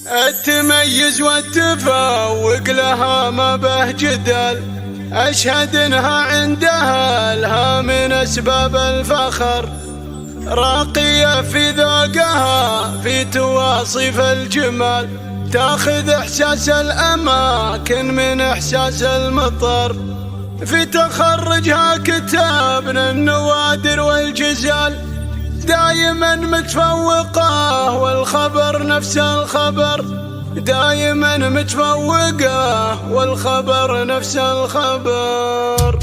التميز والتفوق لها ما به جدال، أشهد إنها عندها لها من أسباب الفخر، راقية في ذوقها في تواصف الجمال، تاخذ إحساس الأماكن من إحساس المطر، في تخرجها كتابنا النوادر والجزال، دايما متفوقة والخبر نفس الخبر، دايما متفوقة والخبر نفس الخبر.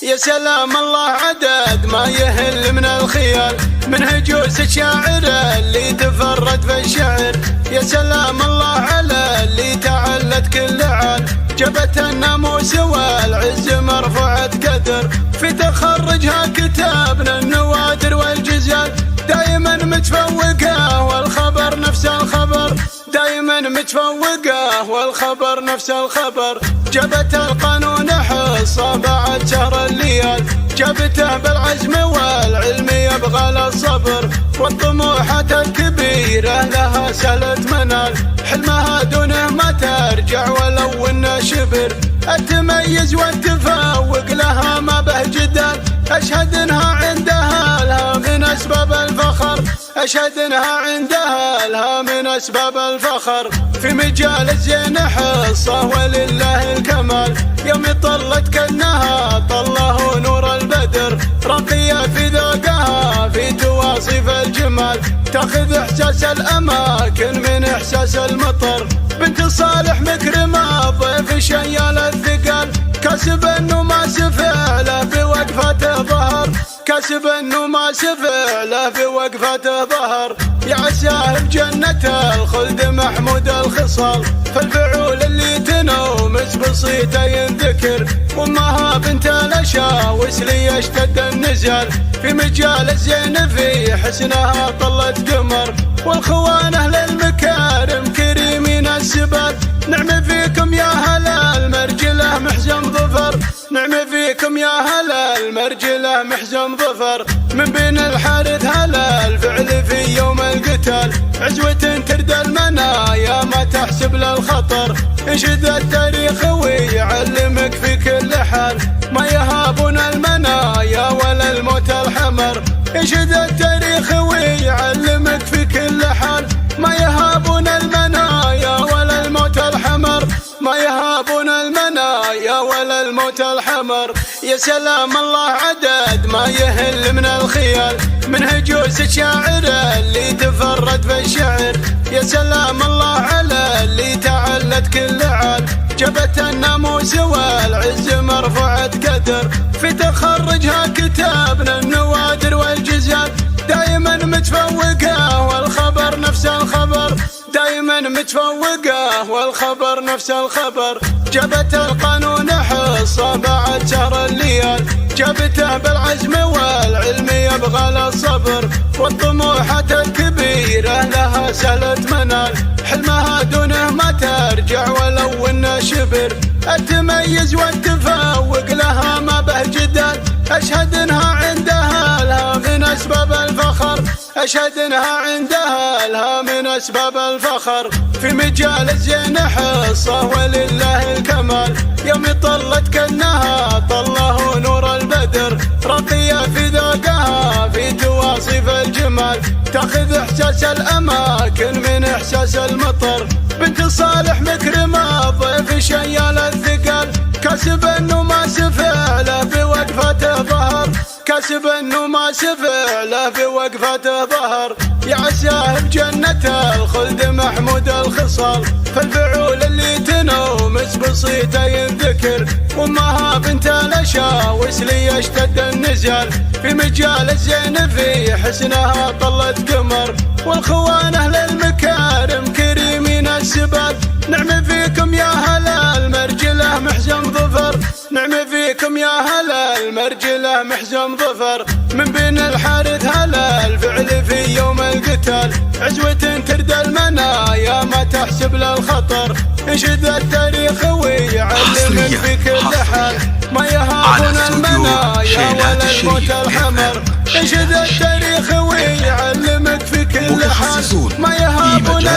يا سلام الله عدد ما يهل من الخيال، من هجوس الشاعر اللي تفرد في الشعر، يا سلام الله على اللي تعلت كل عال، جبت الناموس والعز مرفوعة قدر، في تخرجها كتابنا النوادر والجزال، دايما متفوقة والخبر نفس الخبر، دايما متفوقة والخبر نفس الخبر، جبت القانون حصة بعد شهر الليال، جبته بالعزم والعلم يبغى للصبر، والطموحات الكبيرة لها سهلة منال، حلمها دونه ما ترجع ولو انه شبر، التميز والتفوق لها ما به جدال، أشهد إنها عندها لها من أسباب الفخر، أشهد إنها عندها لها من أسباب الفخر، في مجال الزين حصة ولله الكمال، يوم طلت كأنها طله نور البدر، راقية في ذوقها في تواصف الجمال، تاخذ إحساس الأماكن من إحساس المطر، بنت صالح مكرمة ضيف شيال الثقال، كاسب النماس فعله في وقفته ظهر، كاسب النماس فعله في وقفته ظهر، يا عساه بجنة الخلد محمود الخصال، فالفعول اللي تنومس بسيطة ينذكر، وامها بنت الاشاوس لي يشتد النزال، في مجال الزين في حسنها طلت قمر، والخوانه للمكارم كريمين السبال، نعم فيكم يا هلا المرجله محزم ظفر، نعم فيكم يا هلا المرجله محزم ظفر، من بين الحارث هلا الفعل في يوم القتال، عزوة ترد المنايا ما تحسب للخطر، انشد التاريخ ويعلمك في كل حال، ما يهابون المنايا ولا الموت الحمر، انشد التاريخ ويعلمك في كل حال، ما يهابون المنايا ولا الموت الحمر، ما يهابون المنايا ولا الموت الحمر، يا سلام الله عدد ما يهل من الخيال، من هجوس الشاعر اللي تفرد في الشعر، يا سلام الله على اللي تعلت كل عال، جبت الناموس والعز مرفوعة قدر، في تخرجها كتابنا النوادر والجزال، دايما متفوقة والخبر نفس الخبر، دايما متفوقة والخبر نفس الخبر، جبت القانون حصة بعد شهر الليال، جبته بالعزم والعلم يبغى للصبر، والطموحات الكبيرة لها سهلة منال، حلمها دونه ما ترجع ولو انه شبر، التميز والتفوق لها ما به جدال، أشهد إنها عندها لها من أسباب الفخر، أشهد إنها عندها لها من أسباب الفخر، في مجال الزين حصة ولله الكمال، يوم طلت كأنها طله نور البدر، راقية في ذوقها في تواصف الجمال، تاخذ إحساس الأماكن من إحساس المطر، بنت صالح مكرمة ضيف شيال الثقال، كاسب النماس فعله في وقفته ظهر، كاسب النماس فعله في وقفته ظهر، يا عساه بجنة الخلد محمود الخصال، فالفعول اللي تنومس بسيطة ينذكر، وامها بنت الاشاوس لي يشتد النزال، في مجال الزين في حسنها طلت قمر، والخوانه للمكارم كريمين السبال، نعم فيكم يا هلا المرجله محزم ظفر، نعم فيكم يا هلا المرجله محزم ظفر، من بين الحارث هلا الفعل في يوم القتال، عزوة ترد المنايا ما تحسب للخطر، انشد التاريخ ويعلمك في كل حال، ما يهابون المنايا ولا الموت الحمر، انشد التاريخ ويعلمك في كل حال، ما يهابون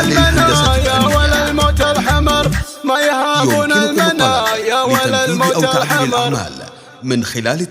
ابونا المنايا ولا الموت الحمر من خلال